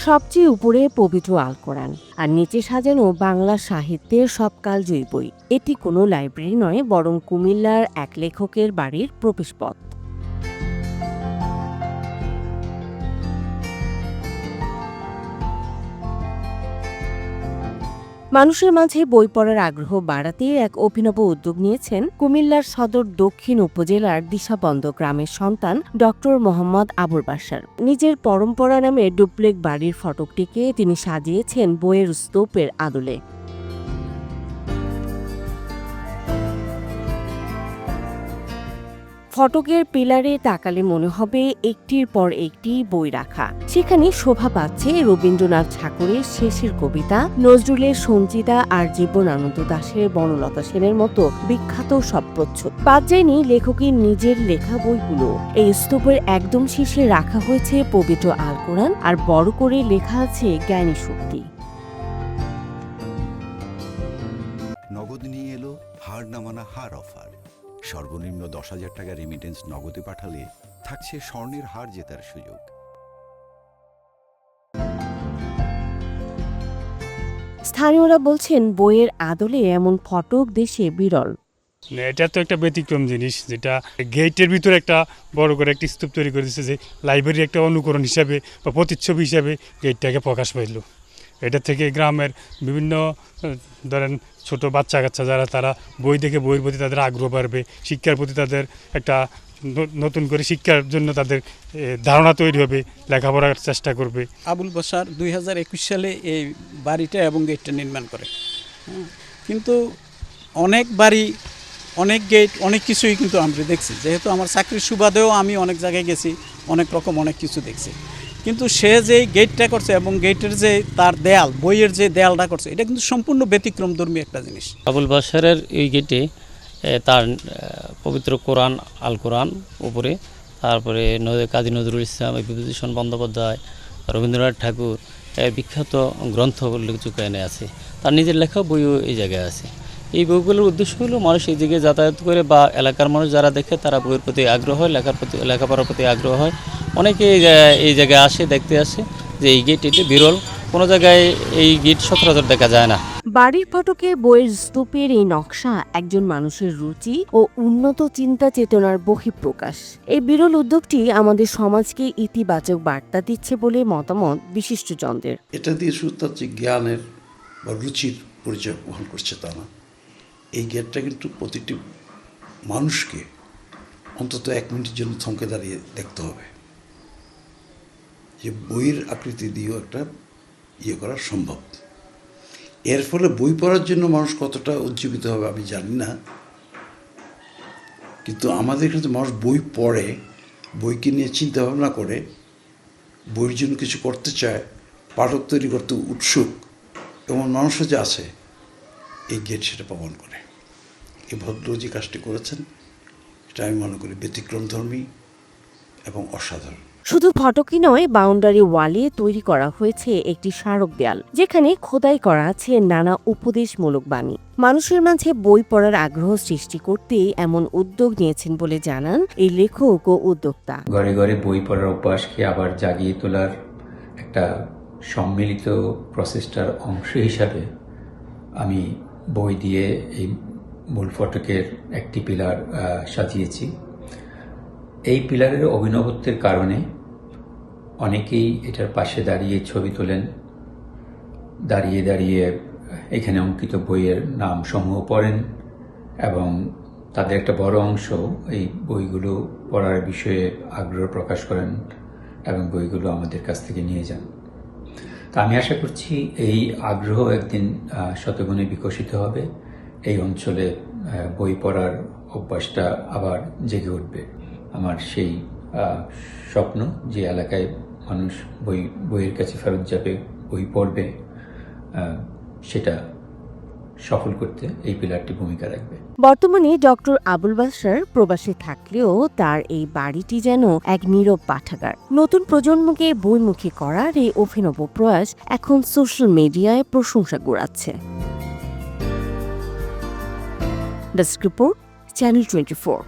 সবচেয়ে উপরে পবিত্র আল কোরআন, আর নিচে সাজানো বাংলা সাহিত্যের সব কালজয়ী বই। এটি কোনো লাইব্রেরি নয়, বরং কুমিল্লার এক লেখকের বাড়ির প্রবেশপথ। মানুষের মাঝে বই পড়ার আগ্রহ বাড়াতে এক অভিনব উদ্যোগ নিয়েছেন কুমিল্লার সদর দক্ষিণ উপজেলার দিশাবন্দ গ্রামের সন্তান ডক্টর মোহাম্মদ আবুল বাশার। নিজের পরম্পরা নামে ডুপ্লেক বাড়ির ফটকটিকে তিনি সাজিয়েছেন বইয়ের স্তূপের আদলে। ফটকের পিলারে তাকালে মনে হবে একটির পর একটি বই রাখা। সেখানে শোভা পাচ্ছে রবীন্দ্রনাথ ঠাকুরের শেষের কবিতা, নজরুলের সঞ্চিতা আর জীবনানন্দ দাশের বনলতা সেনের মতো বিখ্যাত সব প্রচ্ছদ। বাদ যায়নি লেখকের নিজের লেখা বইগুলো। এই স্তূপের একদম শেষে রাখা হয়েছে পবিত্র আল কোরআন, আর বড় করে লেখা আছে জ্ঞানী শক্তি। নগদ নিয়ে এলো হার না মানা হার অফার। সর্বনিম্ন 10,000 টাকা রেমিটেন্স নগদে পাঠালে থাকছে স্বর্ণের হার জেতার সুযোগ। স্থানীয়রা বলছেন বইয়ের আদলে এমন ফটক দেশে বিরল। এটা তো একটা ব্যতিক্রম জিনিস, যেটা গেটের ভিতরে একটা বড় করে একটি স্তূপ তৈরি করে দিচ্ছে, যে লাইব্রেরির একটা অনুকরণ হিসাবে বা প্রতিচ্ছবি হিসাবে গেটটাকে প্রকাশ পাইল। এটা থেকে গ্রামের বিভিন্ন ধরেন ছোট বাচ্চা কাচ্চা যারা, তারা বই দেখে বইয়ের প্রতি তাদের আগ্রহ বাড়বে, শিক্ষার প্রতি তাদের একটা নতুন করে শিক্ষার জন্য তাদের ধারণা তৈরি হবে, লেখাপড়ার চেষ্টা করবে। আবুল বাশার 2021 সালে এই বাড়িটা এবং গেটটা নির্মাণ করে। কিন্তু অনেক বাড়ি, অনেক গেট, অনেক কিছুই কিন্তু আমরা দেখছি। যেহেতু আমার চাকরির সুবাদেও আমি অনেক জায়গায় গেছি, অনেক রকম অনেক কিছু দেখছি। কিন্তু সে যে গেটটা করছে এবং গেটের যে তার দেয়াল, বইয়ের যে দেয়ালটা করছে, এটা কিন্তু সম্পূর্ণ ব্যতিক্রমধর্মী একটা জিনিস। আবুল বাশারের এই গেটে তার পবিত্র কোরআন, আল কোরআন উপরে, তারপরে কাজী নজরুল ইসলাম, বিভূতিভূষণ বন্দ্যোপাধ্যায়, রবীন্দ্রনাথ ঠাকুর বিখ্যাত গ্রন্থ উল্লেখযোগ্য এনে আছে। তার নিজের লেখা বইও এই জায়গায় আছে। এই বইগুলোর উদ্দেশ্য হলো মানুষ এই দিকে যাতায়াত করে বা এলাকার মানুষ যারা দেখে তারা বইয়ের প্রতি আগ্রহ হয়, লেখাপড়ার প্রতি আগ্রহ হয়। অনেকে এই জায়গায় আসে, দেখতে আসে যে এই গেট এটি বিরল, কোনো জায়গায় এই গেট সচরাচর দেখা যায় না। বাড়ির ফটকে বইয়ের স্তূপের এই নকশা একজন মানুষের রুচি ও উন্নত চিন্তা চেতনার বহিঃপ্রকাশ। এই বিরল উদ্যোগটি আমাদের সমাজকে ইতিবাচক বার্তা দিচ্ছে বলে মতামত বিশিষ্টজনদের। এটা দিয়ে শুধু তার যে জ্ঞানের বা রুচির পরিচয় বহন করছে তা না, এই গেটটা কিন্তু প্রতিটি মানুষকে অন্তত 1 মিনিটের জন্য থমকে দাঁড়িয়ে দেখতে হবে যে বইয়ের আকৃতি দিয়েও একটা করা সম্ভব। এর ফলে বই পড়ার জন্য মানুষ কতটা উজ্জীবিত হবে আমি জানি না, কিন্তু আমাদের এখানে মানুষ বই পড়ে, বইকে নিয়ে চিন্তা ভাবনা করে, বইয়ের জন্য কিছু করতে চায়, পাঠক তৈরি করতে উৎসুক এমন মানুষও যে আছে, এই গেট সেটা প্রমাণ করে। এই ভদ্র যে কাজটি করেছেন এটা আমি মনে করি ব্যতিক্রমধর্মী এবং অসাধারণ। শুধু ফটকই নয়, বাউন্ডারি ওয়ালে তৈরি করা হয়েছে একটি স্মারক দেয়াল, যেখানে খোদাই করা আছে নানা উপদেশমূলক বাণী। মানুষের মাঝে বই পড়ার আগ্রহ সৃষ্টি করতে এমন উদ্যোগ নিয়েছেন বলে জানান এই লেখক ও উদ্যোক্তা। ঘরে ঘরে বই পড়ার অভ্যাসকে আবার জাগিয়ে তোলার একটা সম্মিলিত প্রচেষ্টার অংশ হিসাবে আমি বই দিয়ে এই মূল ফটকের একটি পিলার সাজিয়েছি। এই পিলারের অভিনবত্বের কারণে অনেকেই এটার পাশে দাঁড়িয়ে ছবি তোলেন, দাঁড়িয়ে দাঁড়িয়ে এখানে অঙ্কিত বইয়ের নাম সমূহ পড়েন এবং তাদের একটা বড় অংশ এই বইগুলো পড়ার বিষয়ে আগ্রহ প্রকাশ করেন এবং বইগুলো আমাদের কাছ থেকে নিয়ে যান। তা আমি আশা করছি এই আগ্রহ একদিন শতগুণে বিকশিত হবে, এই অঞ্চলে বই পড়ার অভ্যাসটা আবার জেগে উঠবে। আমার সেই স্বপ্ন যে এলাকায় মানুষ বইয়ের কাছে ফেরত যাবে, বই পড়বে, সেটা সফল করতে এই পিলারটি ভূমিকা রাখবে। বর্তমানে ডক্টর আবুল বাশার প্রবাসে থাকলেও তার এই বাড়িটি যেন এক নীরব পাঠাগার। নতুন প্রজন্মকে বইমুখী করার এই অভিনব প্রয়াস এখন সোশ্যাল মিডিয়ায় প্রশংসা কুড়াচ্ছে। Desk report, channel 24।